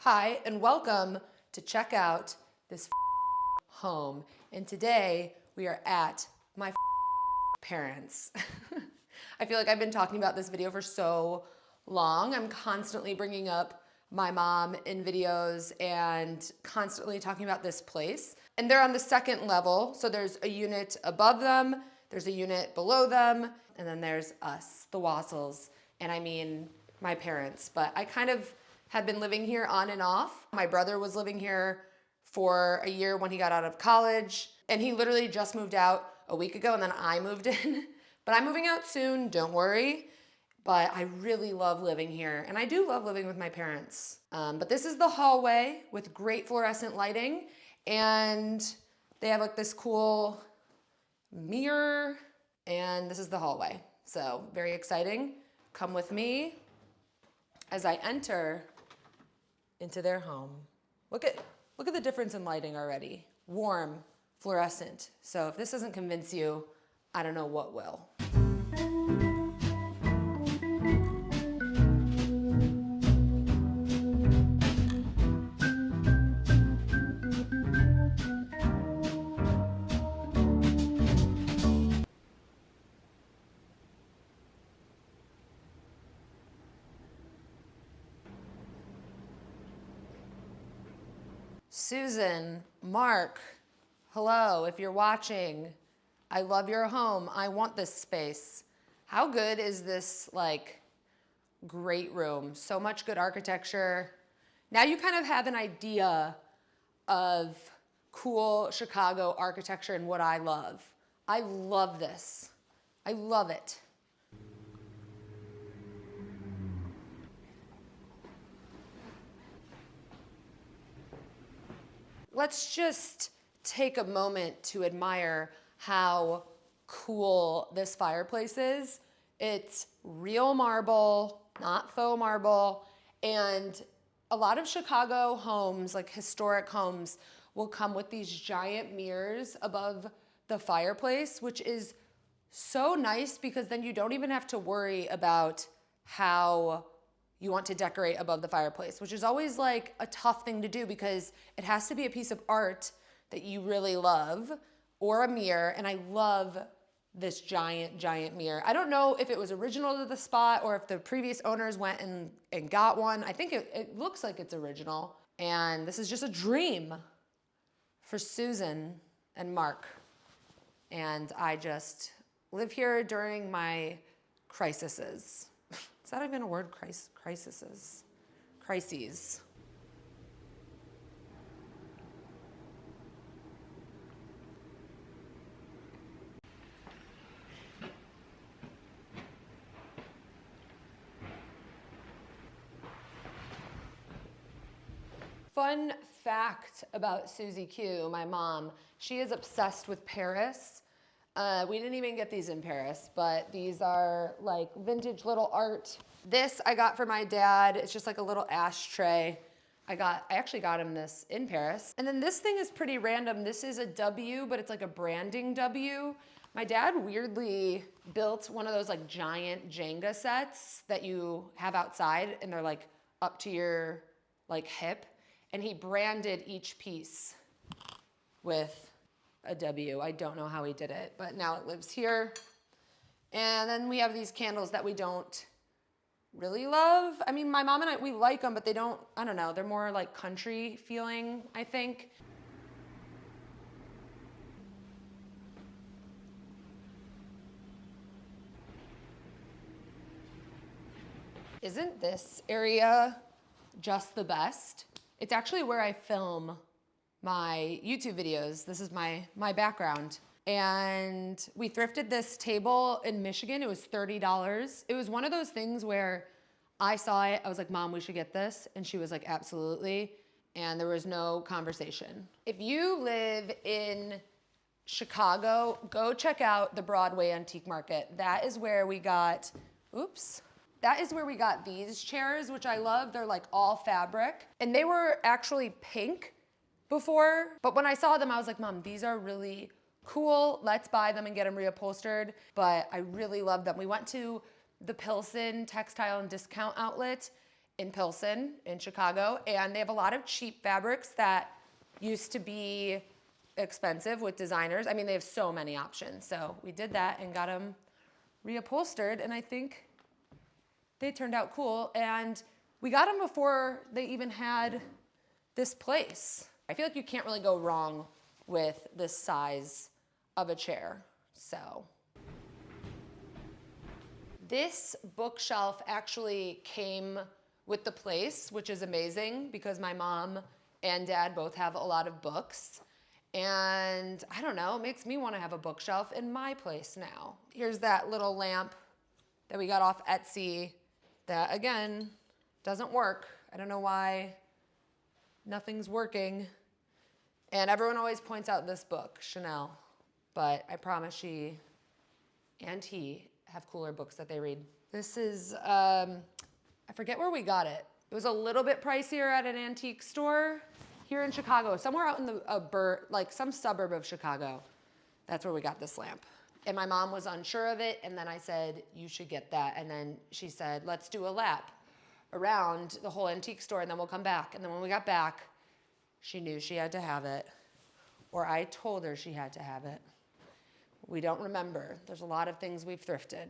Hi, and welcome to check out this home. And today we are at my parents. I feel like I've been talking about this video for so long. I'm constantly bringing up my mom in videos and constantly talking about this place. And they're on the second level. So there's a unit above them, there's a unit below them, and then there's us, the Wassels. And I mean, my parents. But I kind of had been living here on and off. My brother was living here for a year when he got out of college, and he literally just moved out a week ago, and then I moved in. But I'm moving out soon, don't worry. But I really love living here, and I do love living with my parents. But this is the hallway with great fluorescent lighting, and they have like this cool mirror, and this is the hallway. So very exciting. Come with me as I enter into their home. Look at the difference in lighting already. Warm, fluorescent. So if this doesn't convince you, I don't know what will. Susan, Mark, hello, if you're watching, I love your home. I want this space. How good is this, like, great room? So much good architecture. Now you kind of have an idea of cool Chicago architecture and what I love. I love this. I love it. Let's just take a moment to admire how cool this fireplace is. It's real marble, not faux marble, and a lot of Chicago homes, like historic homes, will come with these giant mirrors above the fireplace, which is so nice because then you don't even have to worry about how you want to decorate above the fireplace, which is always like a tough thing to do because it has to be a piece of art that you really love or a mirror. And I love this giant, giant mirror. I don't know if it was original to the spot or if the previous owners went and got one. I think it looks like it's original. And this is just a dream for Susan and Mark. And I just live here during my crises. Is that even a word? Crises. Crises. Fun fact about Susie Q, my mom, she is obsessed with Paris. We didn't even get these in Paris, but these are like vintage little art. This I got for my dad. It's just like a little ashtray. I actually got him this in Paris. And then this thing is pretty random. This is a W, but it's like a branding W. My dad weirdly built one of those like giant Jenga sets that you have outside and they're like up to your like hip. And he branded each piece with a W. I don't know how he did it, but now it lives here. And then we have these candles that we don't really love. I mean, my mom and I, we like them, but they don't, I don't know, they're more like country feeling, I think. Isn't this area just the best? It's actually where I film my YouTube videos. This is my background. And we thrifted this table in Michigan. It was $30. It was one of those things where I saw it, I was like, Mom, we should get this. And she was like, absolutely. And there was no conversation. If you live in Chicago, go check out the Broadway Antique Market. That is where we got, that is where we got these chairs, which I love. They're like all fabric. And they were actually pink before, but when I saw them, I was like, Mom, these are really cool. Let's buy them and get them reupholstered. But I really love them. We went to the Pilsen Textile and Discount Outlet, in Pilsen in Chicago, and they have a lot of cheap fabrics that used to be expensive with designers. I mean, they have so many options. So we did that and got them reupholstered, and I think they turned out cool. And we got them before they even had this place. I feel like you can't really go wrong with this size of a chair. So this bookshelf actually came with the place, which is amazing because my mom and dad both have a lot of books. And I don't know, it makes me want to have a bookshelf in my place now. Here's that little lamp that we got off Etsy that, again, doesn't work. I don't know why nothing's working. And everyone always points out this book, Chanel. But I promise she and he have cooler books that they read. This is, I forget where we got it. It was a little bit pricier at an antique store here in Chicago, somewhere out in the like some suburb of Chicago. That's where we got this lamp. And my mom was unsure of it, and then I said, you should get that. And then she said, let's do a lap around the whole antique store, and then we'll come back. And then when we got back, she knew she had to have it, or I told her she had to have it. We don't remember. There's a lot of things we've thrifted.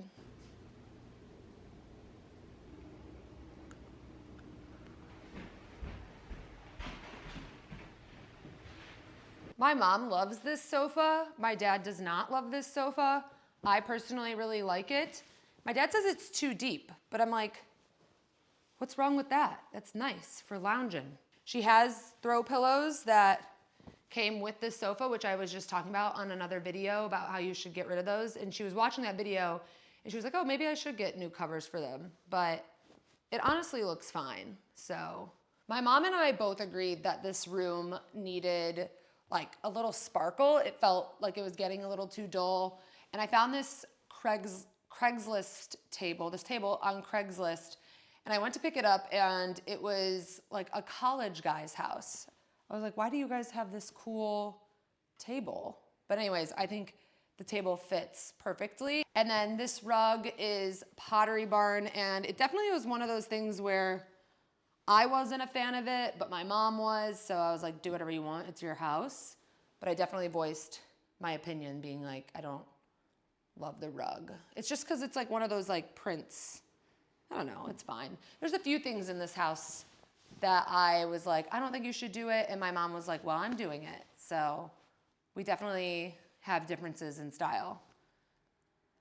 My mom loves this sofa. My dad does not love this sofa. I personally really like it. My dad says it's too deep, but I'm like, what's wrong with that? That's nice for lounging. She has throw pillows that came with this sofa, which I was just talking about on another video about how you should get rid of those. And she was watching that video and she was like, oh, maybe I should get new covers for them. But it honestly looks fine. So my mom and I both agreed that this room needed like a little sparkle. It felt like it was getting a little too dull. And I found this Craigslist table, this table on Craigslist, and I went to pick it up and it was like a college guy's house. I was like, why do you guys have this cool table? But anyways, I think the table fits perfectly. And then this rug is Pottery Barn, and it definitely was one of those things where I wasn't a fan of it, but my mom was, so I was like, do whatever you want, it's your house. But I definitely voiced my opinion, being like, I don't love the rug. It's just because it's like one of those like prints. I don't know, it's fine. There's a few things in this house that I was like, I don't think you should do it, and my mom was like, well, I'm doing it. So we definitely have differences in style.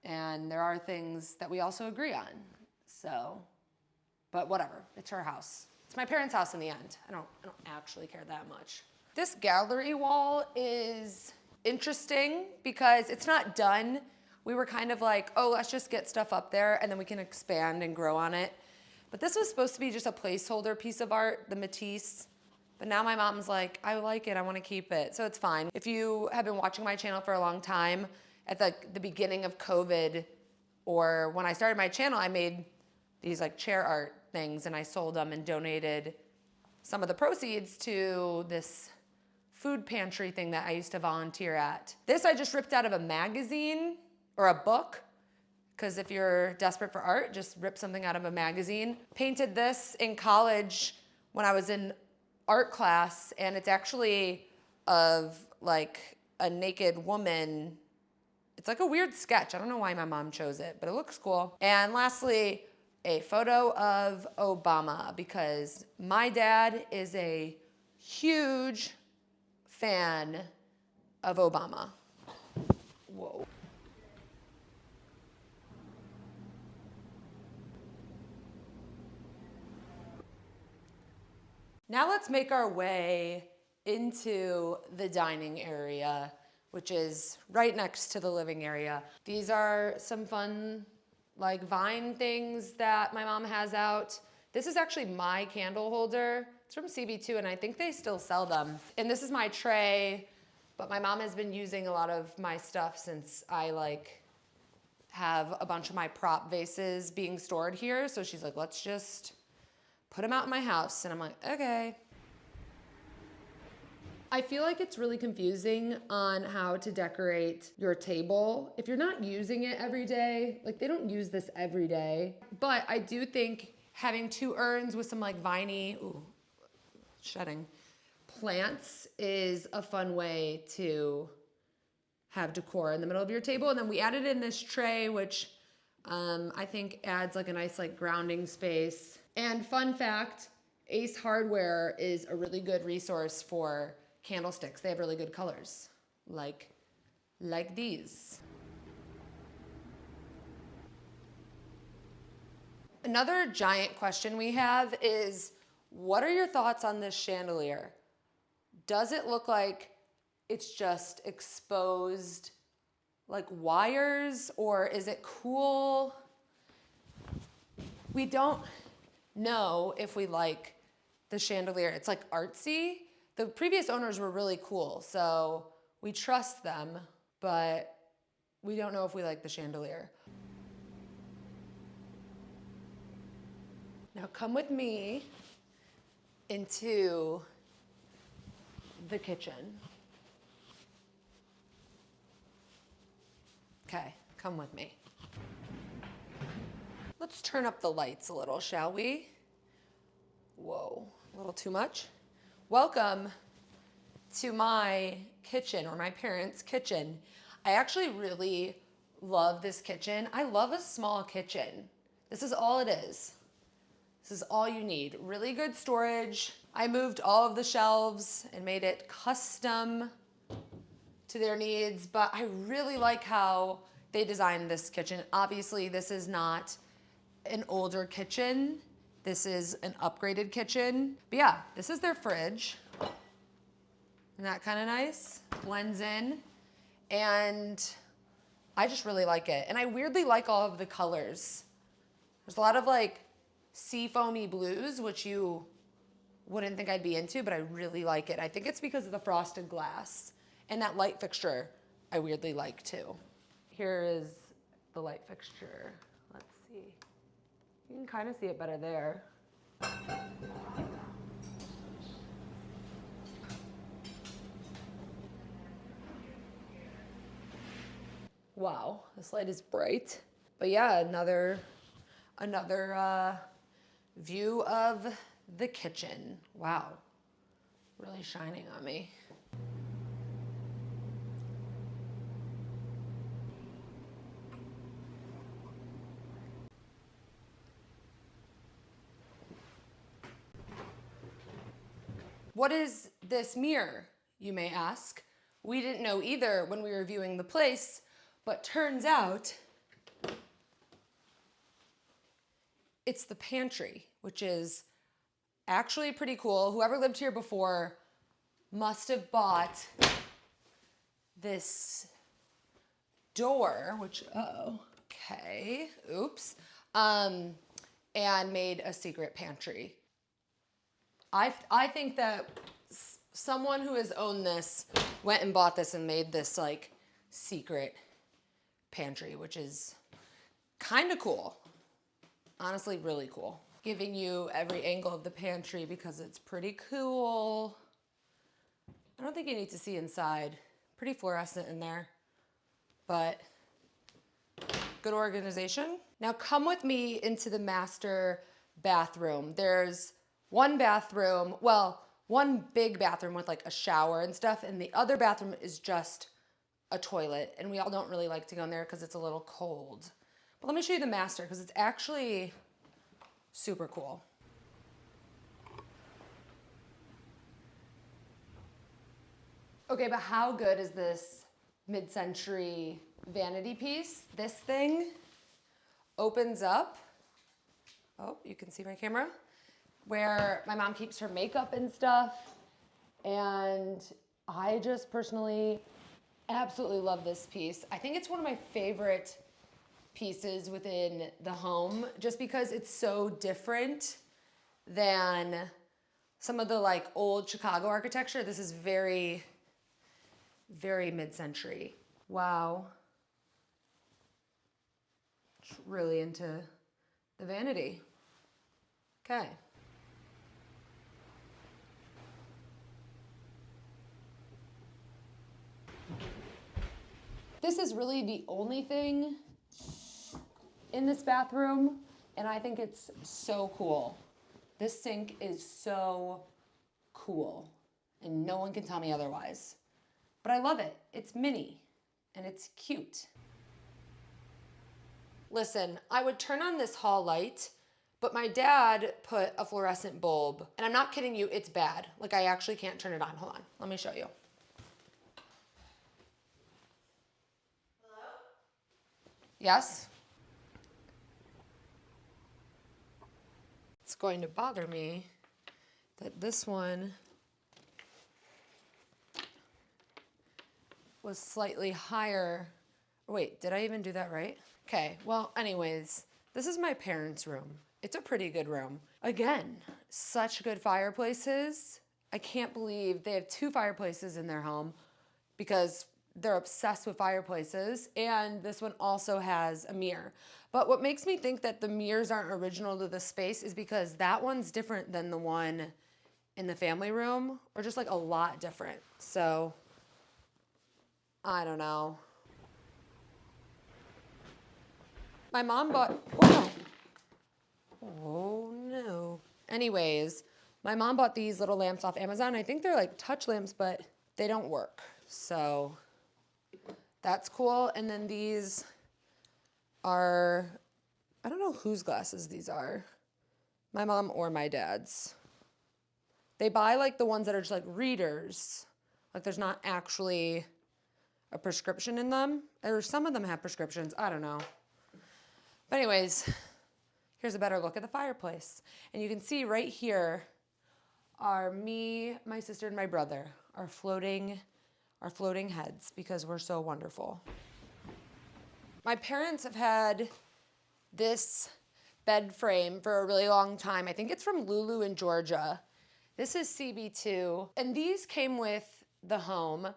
And there are things that we also agree on, so, but whatever, it's her house. It's my parents' house in the end. I don't actually care that much. This gallery wall is interesting because it's not done. We were kind of like, oh, let's just get stuff up there and then we can expand and grow on it. But this was supposed to be just a placeholder piece of art, the Matisse. But now my mom's like, I like it, I want to keep it. So it's fine. If you have been watching my channel for a long time, at the beginning of COVID, or when I started my channel, I made these like chair art things and I sold them and donated some of the proceeds to this food pantry thing that I used to volunteer at. This I just ripped out of a magazine or a book, because if you're desperate for art, just rip something out of a magazine. Painted this in college when I was in art class, and it's actually of like a naked woman. It's like a weird sketch. I don't know why my mom chose it, but it looks cool. And lastly, a photo of Obama, because my dad is a huge fan of Obama. Whoa. Now let's make our way into the dining area, which is right next to the living area. These are some fun like vine things that my mom has out. This is actually my candle holder. It's from CB2 and I think they still sell them. And this is my tray, but my mom has been using a lot of my stuff since I like have a bunch of my prop vases being stored here. So she's like, let's just put them out in my house. And I'm like, okay. I feel like it's really confusing on how to decorate your table. If you're not using it every day, like they don't use this every day, but I do think having 2 urns with some like viney, shedding plants is a fun way to have decor in the middle of your table. And then we added in this tray, which I think adds like a nice like grounding space. And fun fact, Ace Hardware is a really good resource for candlesticks. They have really good colors, like these. Another giant question we have is, what are your thoughts on this chandelier? Does it look like it's just exposed like wires, or is it cool? We don't know if we like the chandelier. It's like artsy. The previous owners were really cool, so we trust them, but we don't know if we like the chandelier. Now come with me into the kitchen. Okay, come with me. Let's turn up the lights a little, shall we? Whoa, a little too much. Welcome to my kitchen, or my parents' kitchen. I actually really love this kitchen. I love a small kitchen. This is all it is. This is all you need. Really good storage. I moved all of the shelves and made it custom to their needs, but I really like how they designed this kitchen. Obviously, this is not an older kitchen. This is an upgraded kitchen. But yeah, this is their fridge. Isn't that kind of nice? Blends in. And I just really like it. And I weirdly like all of the colors. There's a lot of like seafoamy blues, which you wouldn't think I'd be into, but I really like it. I think it's because of the frosted glass. And that light fixture I weirdly like too. Here is the light fixture. Let's see. You can kind of see it better there. Wow, this light is bright. But yeah, another view of the kitchen. Wow, really shining on me. What is this mirror, you may ask? We didn't know either when we were viewing the place, but turns out it's the pantry, which is actually pretty cool. Whoever lived here before must have bought this door, which, okay, oops, and made a secret pantry. I think that someone who has owned this went and bought this and made this like secret pantry, which is kind of cool. Honestly, really cool. Giving you every angle of the pantry because it's pretty cool. I don't think you need to see inside. Pretty fluorescent in there, but good organization. Now come with me into the master bathroom. There's one bathroom, well, one big bathroom with like a shower and stuff, and the other bathroom is just a toilet, and we all don't really like to go in there because it's a little cold. But let me show you the master because it's actually super cool. Okay, but how good is this mid-century vanity piece? This thing opens up. Oh, you can see my camera. Where my mom keeps her makeup and stuff. And I just personally absolutely love this piece. I think it's one of my favorite pieces within the home just because it's so different than some of the like old Chicago architecture. This is very, very mid-century. Wow. Really into the vanity. Okay. This is really the only thing in this bathroom And I think it's so cool. This sink is so cool, and no one can tell me otherwise. But I love it. It's mini, and it's cute. Listen, I would turn on this hall light, but my dad put a fluorescent bulb, and I'm not kidding you, it's bad. Like, I actually can't turn it on. Hold on, let me show you. Hello? Yes? It's going to bother me that this one was slightly higher. Wait, did I even do that right? Okay, well, anyways, this is my parents' room. It's a pretty good room. Again, such good fireplaces. I can't believe they have 2 fireplaces in their home because they're obsessed with fireplaces. And this one also has a mirror. But what makes me think that the mirrors aren't original to the space is because that one's different than the one in the family room, or just like a lot different. So, I don't know. My mom bought, oh no. Anyways, my mom bought these little lamps off Amazon. I think they're like touch lamps, but they don't work. So that's cool. And then these are, I don't know whose glasses these are. My mom or my dad's. They buy like the ones that are just like readers. Like there's not actually a prescription in them. Or some of them have prescriptions. I don't know. But anyways, here's a better look at the fireplace. And you can see right here are me, my sister, and my brother, our floating heads because we're so wonderful. My parents have had this bed frame for a really long time. I think it's from Lulu in Georgia. This is CB2, and these came with the home.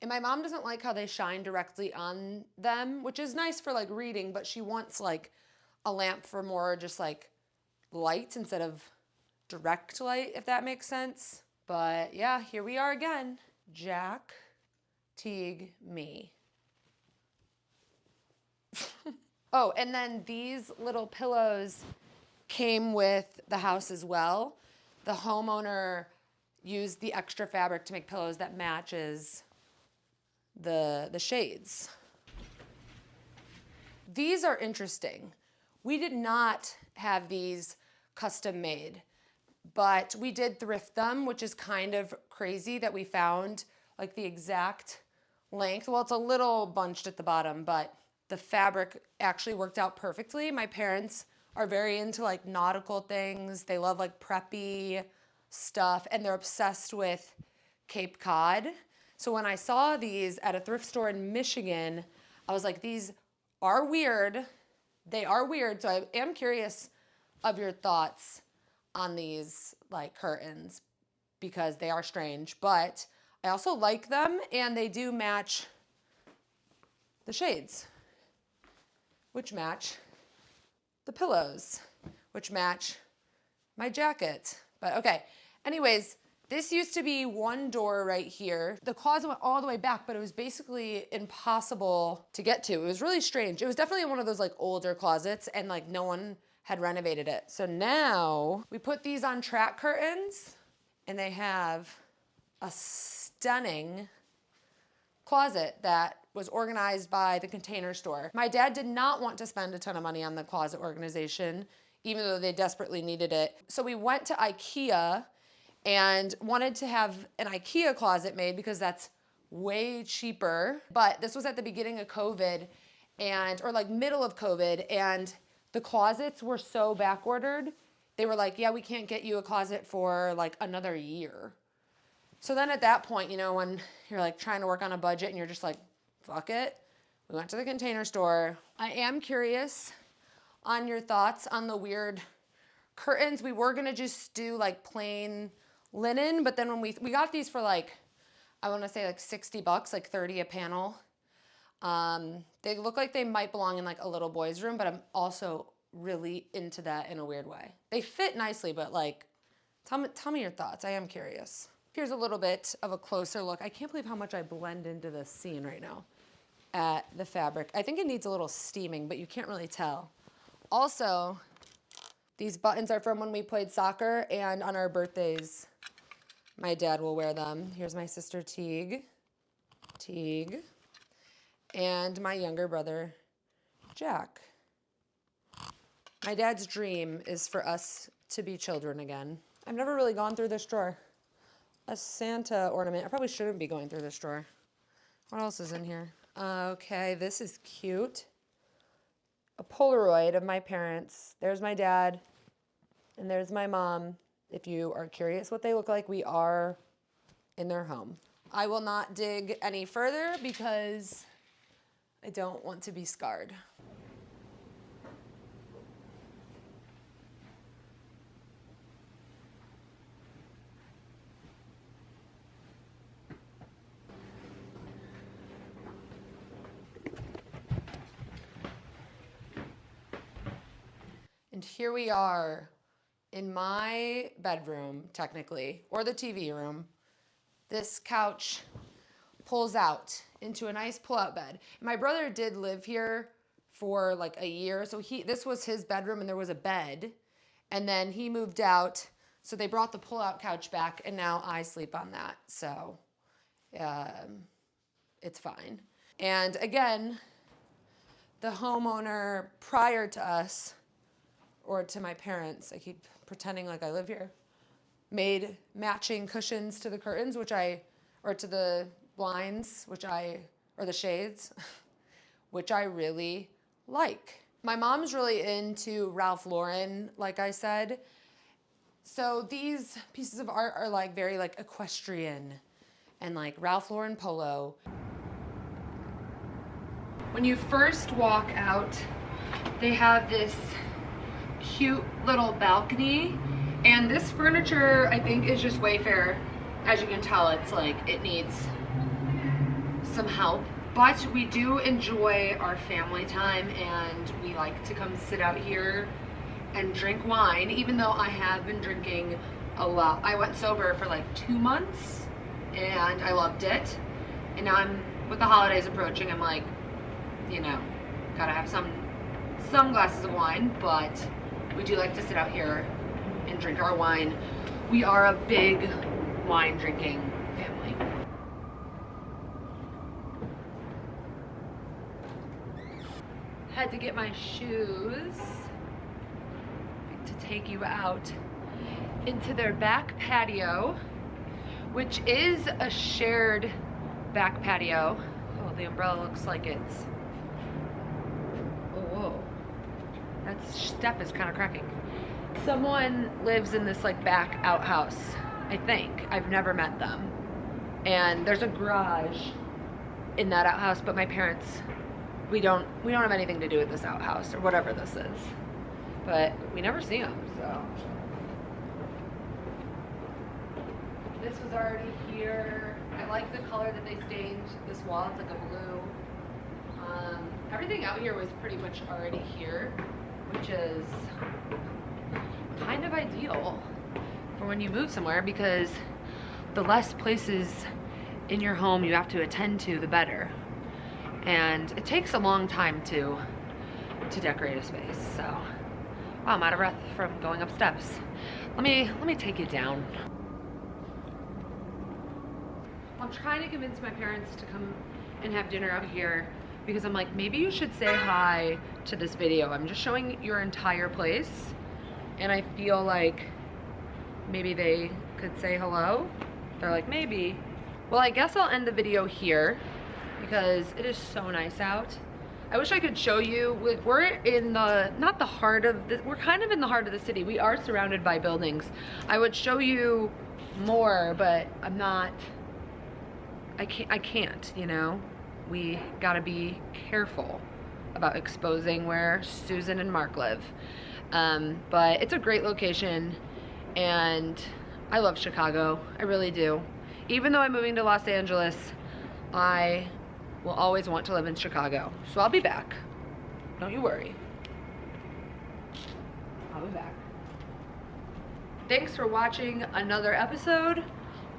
And my mom doesn't like how they shine directly on them, which is nice for like reading, but she wants like a lamp for more just like light instead of direct light, if that makes sense. But yeah, here we are again. Jack, Teague, me. Oh, and then these little pillows came with the house as well. The homeowner used the extra fabric to make pillows that matches the shades. These are interesting. We did not have these custom made, but we did thrift them, which is kind of crazy that we found like the exact length. Well, it's a little bunched at the bottom, but the fabric actually worked out perfectly. My parents are very into like nautical things. They love like preppy stuff, and they're obsessed with Cape Cod. So when I saw these at a thrift store in Michigan, I was like, these are weird. They are weird. So I am curious of your thoughts on these like curtains because they are strange, but I also like them and they do match the shades, which match the pillows, which match my jacket. But okay, anyways, this used to be one door right here. The closet went all the way back, but it was basically impossible to get to. It was really strange. It was definitely one of those like older closets and like no one had renovated it. So now we put these on track curtains and they have a stunning closet that was organized by the Container Store. My dad did not want to spend a ton of money on the closet organization, even though they desperately needed it. So we went to IKEA and wanted to have an IKEA closet made because that's way cheaper. But this was at the beginning of COVID or like middle of COVID, and the closets were so back ordered. They were like, yeah, we can't get you a closet for like another year. So then at that point, you know, when you're like trying to work on a budget and you're just like, fuck it. We went to the Container Store. I am curious on your thoughts on the weird curtains. We were gonna just do like plain linen, but then when we got these for like, I wanna say like 60 bucks, like 30 a panel. They look like they might belong in like a little boy's room, but I'm also really into that in a weird way. They fit nicely, but like, tell me your thoughts. I am curious. Here's a little bit of a closer look. I can't believe how much I blend into this scene right now at the fabric. I think it needs a little steaming, but you can't really tell. Also, These buttons are from when we played soccer, and on our birthdays, my dad will wear them. Here's my sister Teague, and my younger brother, Jack. My dad's dream is for us to be children again. I've never really gone through this drawer. A Santa ornament. I probably shouldn't be going through this drawer. What else is in here? Okay, this is cute. A Polaroid of my parents. There's my dad, and there's my mom. If you are curious what they look like, we are in their home. I will not dig any further because I don't want to be scarred. And here we are in my bedroom, technically, or the TV room. This couch pulls out into a nice pull-out bed. My brother did live here for like a year, so this was his bedroom and there was a bed, and then he moved out, so they brought the pull-out couch back, and now I sleep on that, so it's fine. And again, the homeowner prior to us, or to my parents, I keep pretending like I live here, made matching cushions to the curtains, or to the blinds, or the shades, which I really like. My mom's really into Ralph Lauren, like I said. So these pieces of art are like very like equestrian and like Ralph Lauren polo. When you first walk out, they have this cute little balcony, and this furniture I think is just Wayfair. As you can tell, it's like it needs some help, but we do enjoy our family time, and we like to come sit out here and drink wine, even though I have been drinking a lot. I went sober for like 2 months and I loved it, and now with the holidays approaching, I'm like, you know, gotta have some glasses of wine, but we do like to sit out here and drink our wine. We are a big wine drinking family. Had to get my shoes to take you out into their back patio, which is a shared back patio. Oh, the umbrella looks like it's, oh, whoa. That step is kind of cracking. Someone lives in this like back outhouse, I think. I've never met them. And there's a garage in that outhouse, but my parents, we don't have anything to do with this outhouse or whatever this is. But we never see them, so. This was already here. I like the color that they stained this wall. It's like a blue. Everything out here was pretty much already here, which is kind of ideal for when you move somewhere, because the less places in your home you have to attend to, the better. And it takes a long time to decorate a space. So, wow, I'm out of breath from going up steps. Let me take you down. I'm trying to convince my parents to come and have dinner out here, because I'm like, maybe you should say hi to this video. I'm just showing your entire place, and I feel like maybe they could say hello. They're like, maybe. Well, I guess I'll end the video here because it is so nice out. I wish I could show you. We're in the, not the heart of the, we're kind of in the heart of the city. We are surrounded by buildings. I would show you more, but I'm not, I can't, you know? We gotta be careful about exposing where Susan and Mark live. But it's a great location, and I love Chicago. I really do. Even though I'm moving to Los Angeles, I will always want to live in Chicago. So I'll be back. Don't you worry. I'll be back. Thanks for watching another episode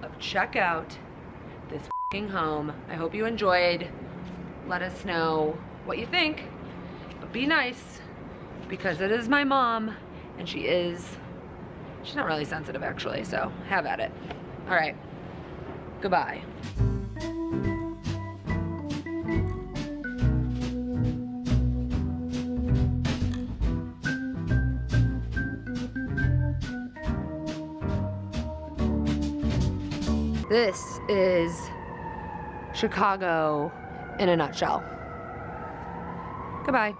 of Check Out This F***ing Home. I hope you enjoyed. Let us know what you think, but be nice, because it is my mom And she's not really sensitive actually, so have at it. All right, goodbye. This is Chicago in a nutshell. Goodbye.